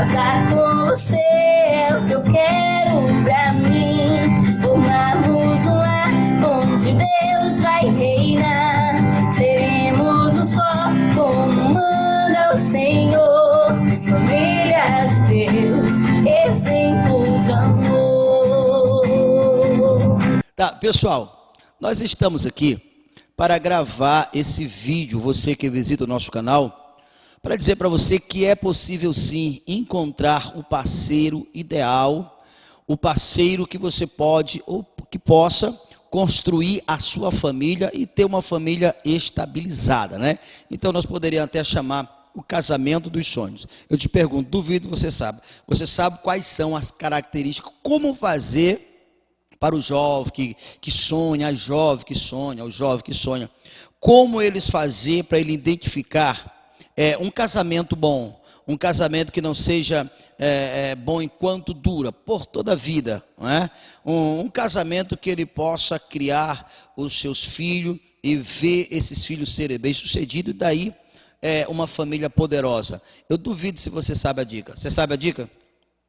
Casar com você é o que eu quero pra mim. Formamos um lar onde Deus vai reinar. Seremos um só, como manda o Senhor. Família de Deus, exemplo de amor. Tá, pessoal, nós estamos aqui para gravar esse vídeo, você que visita o nosso canal, para dizer para você que é possível sim encontrar o parceiro ideal, o parceiro que você pode ou que possa construir a sua família e ter uma família estabilizada, né? Então nós poderíamos até chamar o casamento dos sonhos. Eu te pergunto, duvido você sabe. Você sabe quais são as características, como fazer para o jovem que sonha, a jovem que sonha, o jovem que sonha, como eles fazer para ele identificar um casamento bom, um casamento que não seja bom enquanto dura, por toda a vida, não é? Um casamento que ele possa criar os seus filhos e ver esses filhos serem bem-sucedidos, e daí uma família poderosa. Eu duvido se você sabe a dica. Você sabe a dica?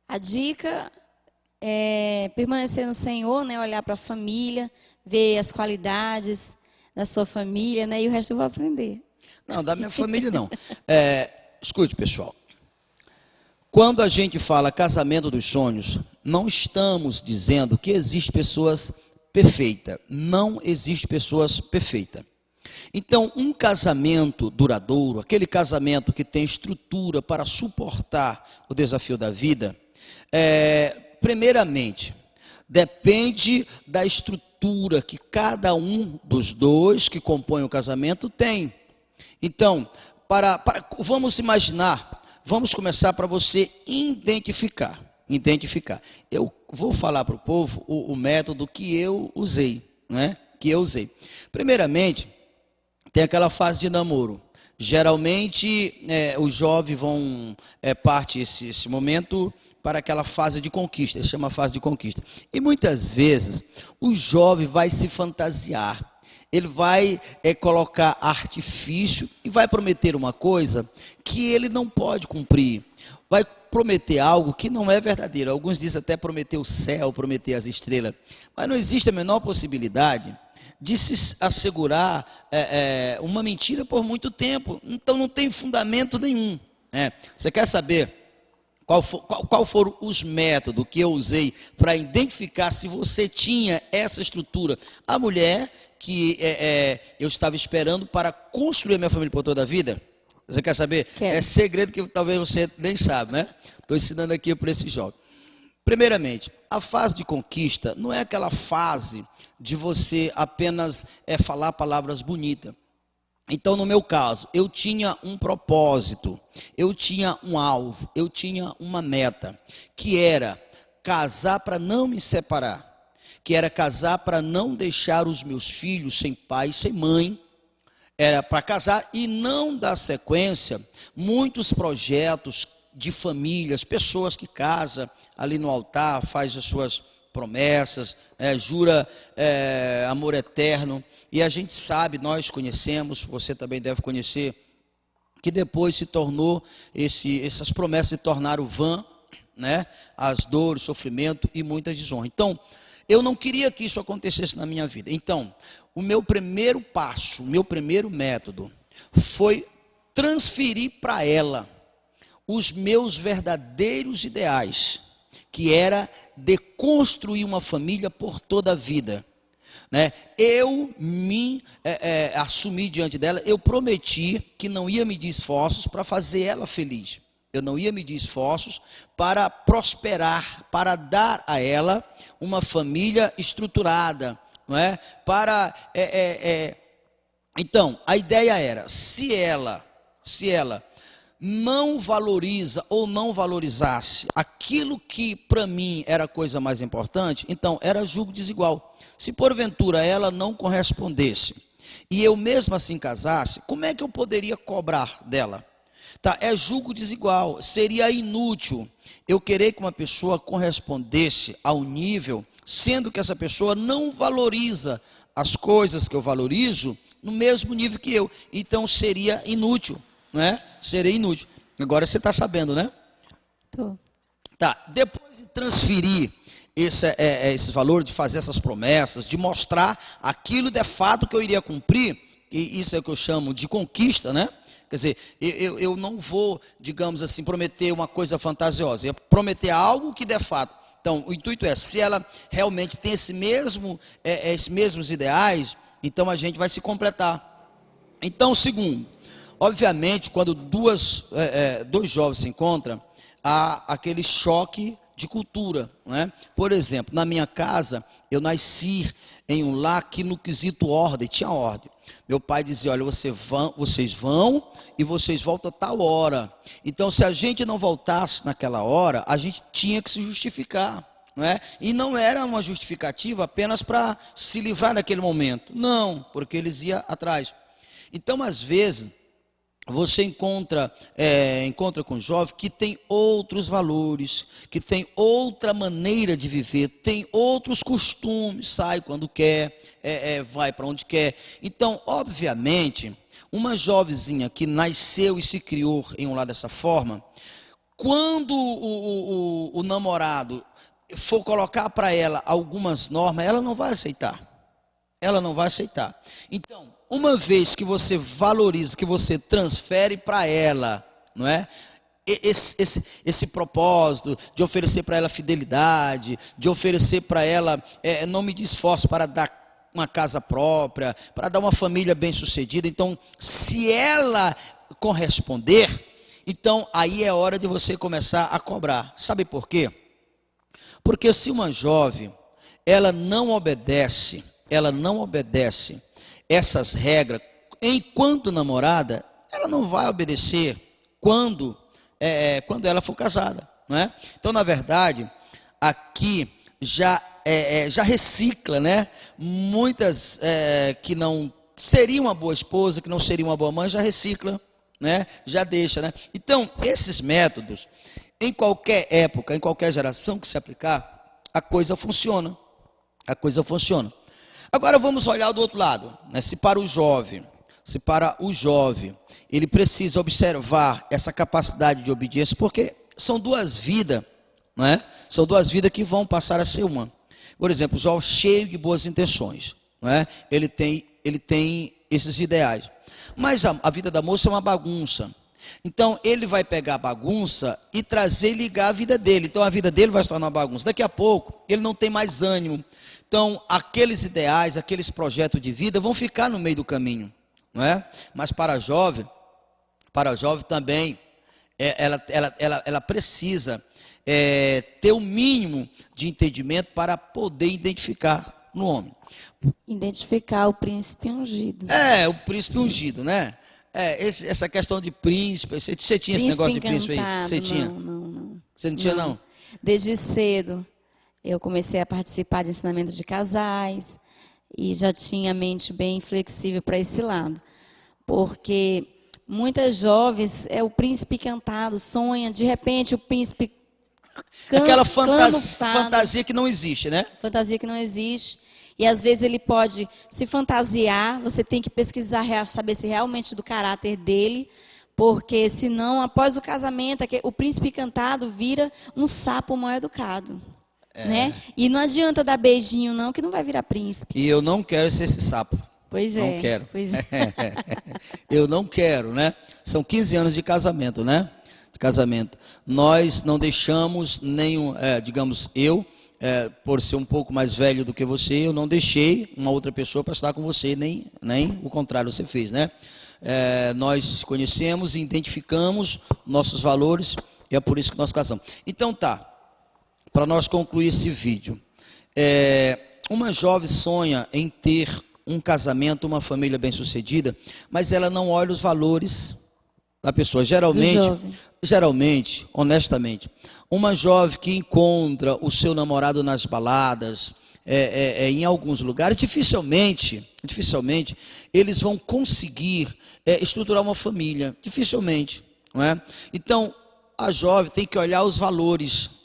A dica é permanecer no Senhor, né? Olhar para a família, ver as qualidades da sua família, né? E o resto eu vou aprender. Não, da minha família não. Escute, pessoal. Quando a gente fala casamento dos sonhos, não estamos dizendo que existe pessoas perfeitas. Não existe pessoas perfeitas. Então, um casamento duradouro, aquele casamento que tem estrutura para suportar o desafio da vida, primeiramente, depende da estrutura que cada um dos dois que compõem o casamento tem. Então, vamos imaginar, vamos começar para você identificar. Eu vou falar para o povo o método que eu usei, né? Primeiramente, tem aquela fase de namoro. Geralmente, os jovens vão parte esse momento para aquela fase de conquista, ele chama fase de conquista. E muitas vezes o jovem vai se fantasiar, ele vai colocar artifício e vai prometer uma coisa que ele não pode cumprir. Vai prometer algo que não é verdadeiro. Alguns dizem até prometer o céu, prometer as estrelas. Mas não existe a menor possibilidade de se assegurar uma mentira por muito tempo. Então não tem fundamento nenhum. Você quer saber qual foram os métodos que eu usei para identificar se você tinha essa estrutura? A mulher que eu estava esperando para construir a minha família por toda a vida. Você quer saber? Quero. É segredo que talvez você nem sabe, né? Estou ensinando aqui para esse jovem. Primeiramente, a fase de conquista não é aquela fase de você apenas falar palavras bonitas. Então, no meu caso, eu tinha um propósito, eu tinha um alvo, eu tinha uma meta, que era casar para não me separar, que era casar para não deixar os meus filhos sem pai, sem mãe. Era para casar e não dar sequência. Muitos projetos de famílias, pessoas que casam ali no altar, faz as suas promessas, jura amor eterno, e a gente sabe, nós conhecemos, você também deve conhecer, que depois se tornou, essas promessas se tornaram vã, né? As dores, sofrimento e muita desonra. Então, eu não queria que isso acontecesse na minha vida. Então, o meu primeiro passo, o meu primeiro método foi transferir para ela os meus verdadeiros ideais, que era de construir uma família por toda a vida, né? Eu me assumi diante dela, eu prometi que não ia medir esforços para fazer ela feliz. Eu não ia medir esforços para prosperar, para dar a ela uma família estruturada, não é? Então, a ideia era, se ela não valoriza ou não valorizasse aquilo que para mim era a coisa mais importante, então era julgo desigual. Se porventura ela não correspondesse e eu mesmo assim casasse, como é que eu poderia cobrar dela? Tá, é julgo desigual, seria inútil eu querer que uma pessoa correspondesse ao nível, sendo que essa pessoa não valoriza as coisas que eu valorizo no mesmo nível que eu. Então seria inútil, não é? Seria inútil. Agora você está sabendo, né? Tô. Tá, depois de transferir esses valores, de fazer essas promessas, de mostrar aquilo de fato que eu iria cumprir, e isso é o que eu chamo de conquista, né? Quer dizer, eu não vou, digamos assim, prometer uma coisa fantasiosa, eu prometer algo que de fato. Então, o intuito é, se ela realmente tem esses mesmos ideais, então a gente vai se completar. Então, segundo, obviamente, quando dois jovens se encontram, há aquele choque de cultura, né? Por exemplo, na minha casa, eu nasci em um lar que no quesito ordem, tinha ordem. Meu pai dizia, olha, vocês vão e vocês voltam a tal hora. Então, se a gente não voltasse naquela hora, a gente tinha que se justificar, não é? E não era uma justificativa apenas para se livrar daquele momento. Não, porque eles iam atrás. Então, às vezes, você encontra com um jovem que tem outros valores, que tem outra maneira de viver, tem outros costumes, sai quando quer, vai para onde quer. Então, obviamente, uma jovenzinha que nasceu e se criou em um lar dessa forma, quando o namorado for colocar para ela algumas normas, ela não vai aceitar. Ela não vai aceitar. Então, uma vez que você valoriza, que você transfere para ela, não é? Esse propósito de oferecer para ela fidelidade, de oferecer para ela, não me esforço para dar uma casa própria, para dar uma família bem-sucedida. Então, se ela corresponder, então aí é hora de você começar a cobrar. Sabe por quê? Porque se uma jovem, ela não obedece essas regras, enquanto namorada, ela não vai obedecer quando ela for casada, não é? Então, na verdade, aqui já recicla, né? Muitas que não seriam uma boa esposa, que não seriam uma boa mãe, já recicla, né? Já deixa, né? Então, esses métodos, em qualquer época, em qualquer geração que se aplicar, a coisa funciona. A coisa funciona. Agora vamos olhar do outro lado, né? Se para o jovem, ele precisa observar essa capacidade de obediência, porque são duas vidas, né? São duas vidas que vão passar a ser uma. Por exemplo, o jovem cheio de boas intenções, né? Ele tem esses ideais, mas a vida da moça é uma bagunça. Então ele vai pegar a bagunça e trazer e ligar a vida dele. Então a vida dele vai se tornar uma bagunça. Daqui a pouco ele não tem mais ânimo. Então, aqueles ideais, aqueles projetos de vida vão ficar no meio do caminho, não é? Mas para a jovem também, ela precisa ter o mínimo de entendimento para poder identificar no homem. Identificar o príncipe ungido. O príncipe ungido, né? Essa questão de príncipe, você tinha Príncipe esse negócio encantado, de príncipe aí? Você tinha? Não. Você não tinha, não? Desde cedo, eu comecei a participar de ensinamento de casais e já tinha a mente bem flexível para esse lado. Porque muitas jovens, o príncipe encantado, sonha, de repente o príncipe Aquela fantasia que não existe, né? Fantasia que não existe. E às vezes ele pode se fantasiar, você tem que pesquisar, saber se realmente do caráter dele, porque senão, após o casamento, o príncipe encantado vira um sapo mal educado. Né? E não adianta dar beijinho não, que não vai virar príncipe. E eu não quero ser esse sapo. Pois não quero. Pois é. Eu não quero, né? São 15 anos de casamento, né? De casamento. Nós não deixamos nenhum, digamos, por ser um pouco mais velho do que você, eu não deixei uma outra pessoa para estar com você, nem o contrário você fez, né? Nós conhecemos e identificamos nossos valores e é por isso que nós casamos. Então tá. Para nós concluir esse vídeo, uma jovem sonha em ter um casamento, uma família bem-sucedida, mas ela não olha os valores da pessoa. Geralmente, honestamente, uma jovem que encontra o seu namorado nas baladas, em alguns lugares, dificilmente eles vão conseguir estruturar uma família, dificilmente, não é? Então, a jovem tem que olhar os valores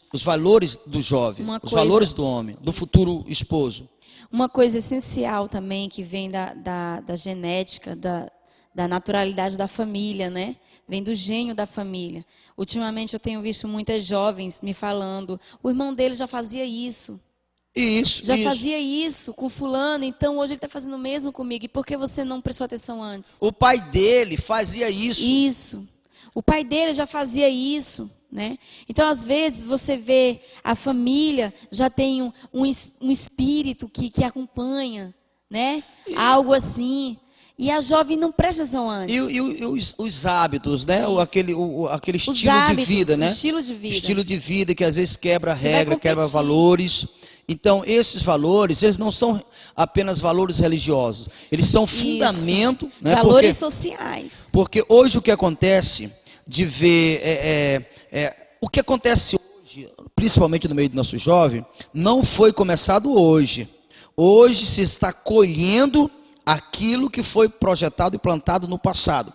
do jovem, valores do homem, do futuro esposo. Uma coisa essencial também que vem da genética, da naturalidade da família, né? Vem do gênio da família. Ultimamente eu tenho visto muitas jovens me falando, o irmão dele já fazia isso. Isso, Já isso. fazia isso com fulano, então hoje ele está fazendo o mesmo comigo. E por que você não prestou atenção antes? O pai dele fazia isso. Isso. O pai dele já fazia isso, né? Então, às vezes, você vê a família já tem um espírito que acompanha, né? Algo assim. E a jovem não presta atenção antes. E os hábitos, né? Aquele Os estilo hábitos, de vida, né? o estilo de vida. Estilo de vida que às vezes quebra Você vai regra, competir. quebra valores. Então, esses valores, eles não são apenas valores religiosos. Eles são fundamento, né? Valores sociais. Porque hoje o que acontece de ver o que acontece hoje, principalmente no meio do nosso jovem, não foi começado hoje. Hoje se está colhendo aquilo que foi projetado e plantado no passado.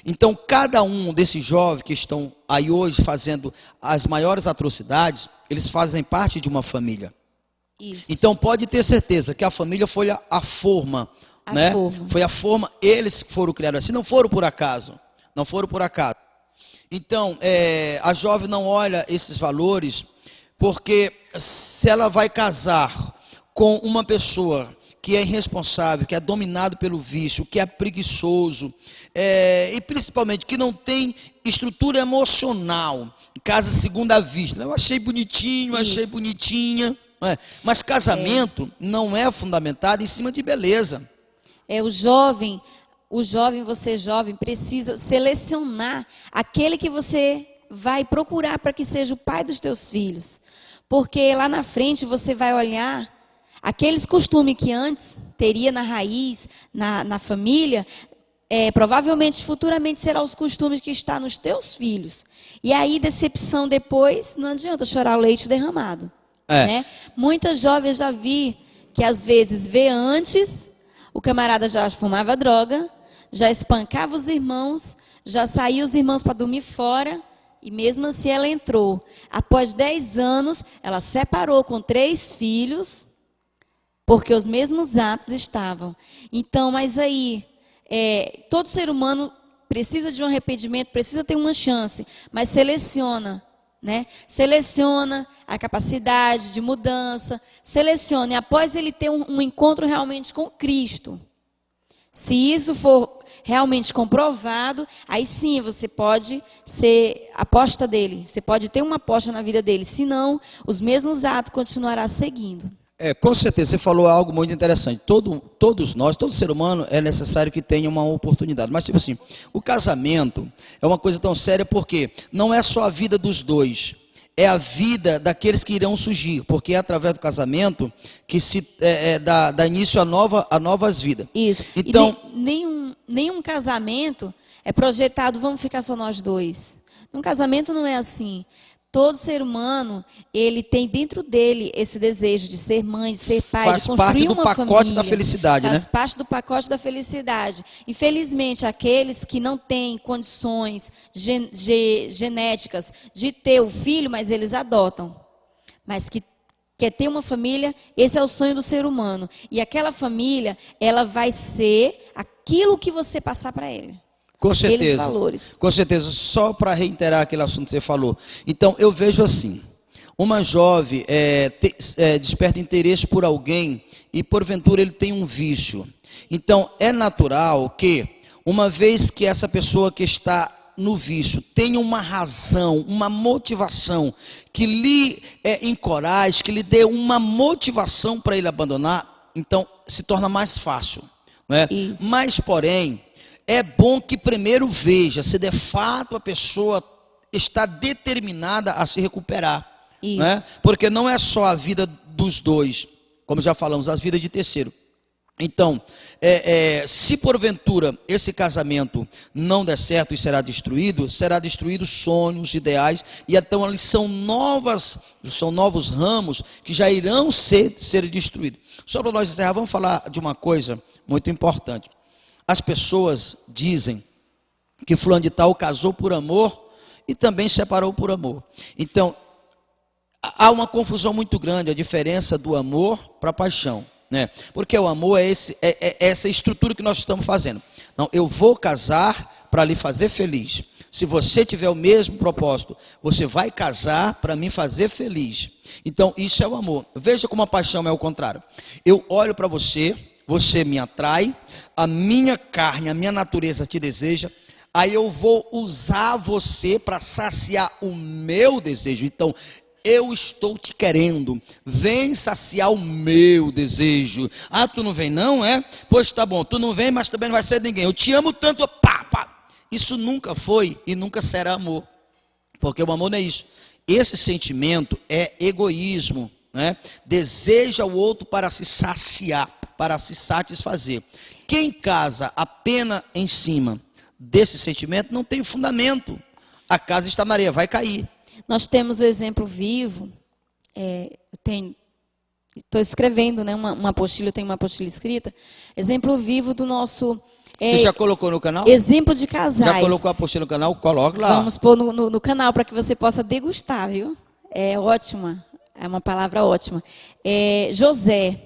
Então, cada um desses jovens que estão aí hoje fazendo as maiores atrocidades, eles fazem parte de uma família. Isso. Então, pode ter certeza que a família foi a forma, né? Forma. Foi a forma, eles foram criados assim, não foram por acaso. Não foram por acaso. Então, a jovem não olha esses valores, porque se ela vai casar com uma pessoa que é irresponsável, que é dominado pelo vício, que é preguiçoso, e principalmente que não tem estrutura emocional, casa segundo a vista. Eu achei bonitinho, achei Isso. bonitinha, mas casamento não é fundamentado em cima de beleza. Você jovem, precisa selecionar aquele que você vai procurar para que seja o pai dos teus filhos. Porque lá na frente você vai olhar aqueles costumes que antes teria na raiz, na família, provavelmente futuramente serão os costumes que estão nos teus filhos. E aí, decepção depois, não adianta chorar o leite derramado. Né? Muitas jovens já vi que às vezes vê antes, o camarada já fumava droga, já espancava os irmãos, já saía os irmãos para dormir fora, e mesmo assim ela entrou. Após 10 anos, ela separou com 3 filhos, porque os mesmos atos estavam. Então, mas aí, todo ser humano precisa de um arrependimento, precisa ter uma chance, mas seleciona. Né? Seleciona a capacidade de mudança, seleciona, e após ele ter um encontro realmente com Cristo, se isso for realmente comprovado, aí sim você pode ser aposta dele, você pode ter uma aposta na vida dele, senão os mesmos atos continuará seguindo. Com certeza, você falou algo muito interessante. Todos nós, todo ser humano, é necessário que tenha uma oportunidade. Mas, tipo assim, o casamento é uma coisa tão séria porque não é só a vida dos dois, é a vida daqueles que irão surgir, porque é através do casamento que se dá início a novas vidas. Isso. Então, nenhum casamento é projetado, vamos ficar só nós dois. Um casamento não é assim. Todo ser humano, ele tem dentro dele esse desejo de ser mãe, de ser pai, de construir uma família. Faz parte do pacote da felicidade, né? Faz parte do pacote da felicidade. Infelizmente, aqueles que não têm condições genéticas de ter o filho, mas eles adotam. Mas que quer ter uma família, esse é o sonho do ser humano. E aquela família, ela vai ser aquilo que você passar para ele. Com certeza, valores. Com certeza, só para reiterar aquele assunto que você falou. Então, eu vejo assim, uma jovem desperta interesse por alguém e, porventura, ele tem um vício. Então, é natural que, uma vez que essa pessoa que está no vício tenha uma razão, uma motivação, que lhe encoraje, que lhe dê uma motivação para ele abandonar, então, se torna mais fácil. Não é? Mas, porém, é bom que primeiro veja se de fato a pessoa está determinada a se recuperar. Né? Porque não é só a vida dos dois, como já falamos, a vida de terceiro. Então, se porventura esse casamento não der certo e será destruído sonhos, ideais, e então eles são novos ramos que já irão ser destruídos. Só para nós encerrar, vamos falar de uma coisa muito importante. As pessoas dizem que fulano de tal casou por amor e também separou por amor. Então, há uma confusão muito grande, a diferença do amor para a paixão. Né? Porque o amor é essa estrutura que nós estamos fazendo. Não, eu vou casar para lhe fazer feliz. Se você tiver o mesmo propósito, você vai casar para me fazer feliz. Então, isso é o amor. Veja como a paixão é o contrário. Eu olho para você, você me atrai, a minha carne, a minha natureza te deseja, aí eu vou usar você para saciar o meu desejo. Então, eu estou te querendo, vem saciar o meu desejo. Ah, tu não vem não, é? Pois tá bom, tu não vem, mas também não vai ser ninguém. Eu te amo tanto, pá, pá. Isso nunca foi e nunca será amor, porque o amor não é isso. Esse sentimento é egoísmo, né? Deseja o outro para se saciar, para se satisfazer. Quem casa apenas em cima desse sentimento não tem fundamento. A casa está na areia, vai cair. Nós temos o exemplo vivo, estou escrevendo, né, uma apostila, eu tenho uma apostila escrita, exemplo vivo do nosso... Você já colocou no canal? Exemplo de casais. Já colocou a apostila no canal? Coloque lá. Vamos pôr no canal para que você possa degustar, viu? É ótima, é uma palavra ótima. José,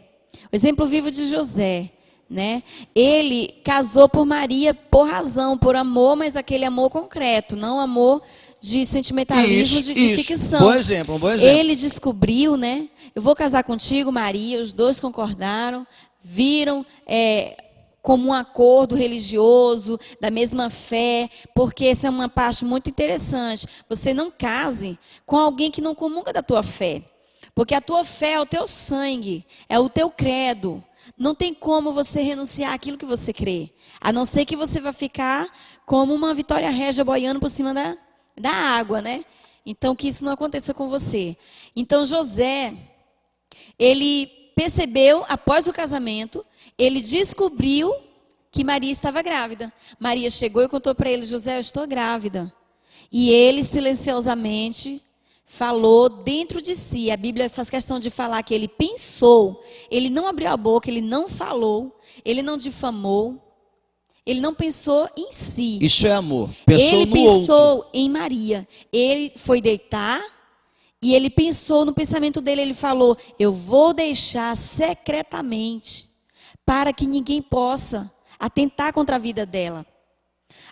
o exemplo vivo de José, né? Ele casou por Maria por razão, por amor, mas aquele amor concreto, não amor de sentimentalismo, de ficção. Bom exemplo, um bom exemplo. Ele descobriu, né? Eu vou casar contigo, Maria. Os dois concordaram, viram como um acordo religioso, da mesma fé, porque essa é uma parte muito interessante. Você não case com alguém que não comunga da tua fé, porque a tua fé é o teu sangue, é o teu credo. Não tem como você renunciar àquilo que você crê, a não ser que você vai ficar como uma Vitória Régia boiando por cima da água, né? Então, que isso não aconteça com você. Então, José, ele percebeu, após o casamento, ele descobriu que Maria estava grávida. Maria chegou e contou para ele: José, eu estou grávida. E ele silenciosamente falou dentro de si. A Bíblia faz questão de falar que ele pensou. Ele não abriu a boca, ele não falou, ele não difamou, ele não pensou em si. Isso é amor. Pensou ele no pensou outro. em Maria. Ele foi deitar e ele pensou no pensamento dele. Ele falou: eu vou deixar secretamente para que ninguém possa atentar contra a vida dela.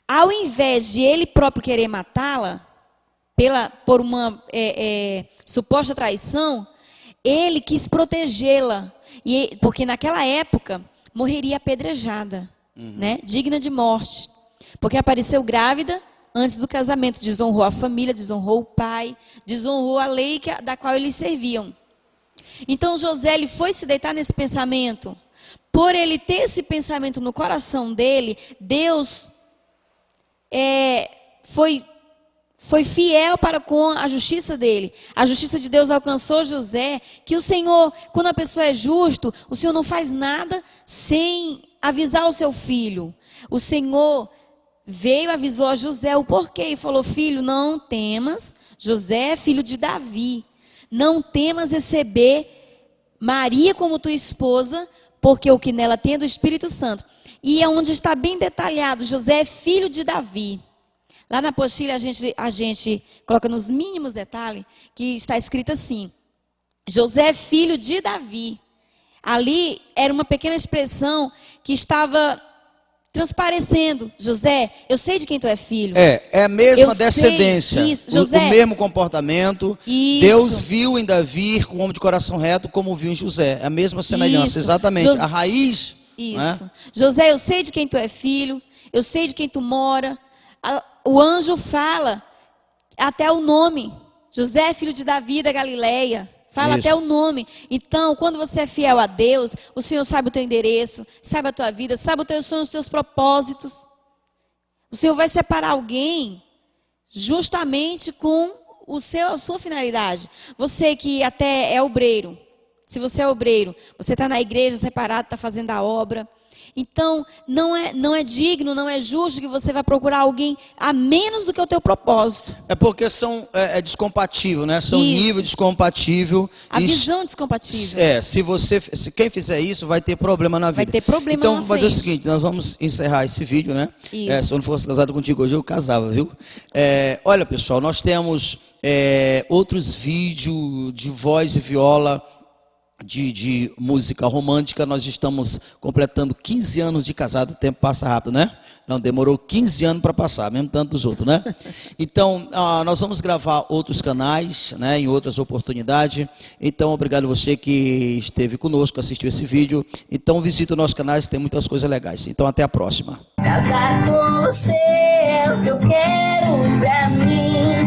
Ao invés de ele próprio querer matá-la por uma suposta traição, ele quis protegê-la, porque naquela época morreria apedrejada, né? Digna de morte, porque apareceu grávida antes do casamento, desonrou a família, desonrou o pai, desonrou a lei da qual eles serviam. Então José, ele foi se deitar nesse pensamento. Por ele ter esse pensamento no coração dele, Deus foi fiel para com a justiça dele. A justiça de Deus alcançou José, que o Senhor, quando a pessoa é justo, o Senhor não faz nada sem avisar o seu filho. O Senhor veio, avisou a José o porquê e falou: filho, não temas, José é filho de Davi, não temas receber Maria como tua esposa, porque o que nela tem é do Espírito Santo. E é onde está bem detalhado: José é filho de Davi. Lá na apostila a gente coloca nos mínimos detalhes que está escrito assim: José é filho de Davi. Ali era uma pequena expressão que estava transparecendo: José, eu sei de quem tu é filho. É a mesma descendência, isso, José, o mesmo comportamento. Isso. Deus viu em Davi um homem de coração reto, como viu em José. É a mesma semelhança, Isso. exatamente. A raiz. Isso. Né? José, eu sei de quem tu é filho, eu sei de quem tu mora. O anjo fala até o nome: José é filho de Davi da Galileia. Fala Isso. até o nome. Então, quando você é fiel a Deus, o Senhor sabe o teu endereço, sabe a tua vida, sabe os teus sonhos, os teus propósitos. O Senhor vai separar alguém justamente com a sua finalidade. Você que até é obreiro, se você é obreiro, você está na igreja separado, está fazendo a obra. Então, não é digno, não é justo que você vá procurar alguém a menos do que o teu propósito. É porque é descompatível, né? São Isso. nível descompatível. A visão descompatível. Se quem fizer isso vai ter problema na vida. Vai ter problema então, na vamos fazer o frente. seguinte: nós vamos encerrar esse vídeo, né? Isso. Se eu não fosse casado contigo hoje, eu casava, viu? Olha, pessoal, nós temos outros vídeos de voz e viola, de música romântica. Nós estamos completando 15 anos de casado, o tempo passa rápido, né? Não, demorou 15 anos para passar, mesmo tanto dos outros, né? Então, nós vamos gravar outros canais, né, em outras oportunidades. Então, obrigado você que esteve conosco, assistiu esse vídeo. Então, visita o nosso canal, tem muitas coisas legais. Então, até a próxima. Casar com você é o que eu quero pra mim.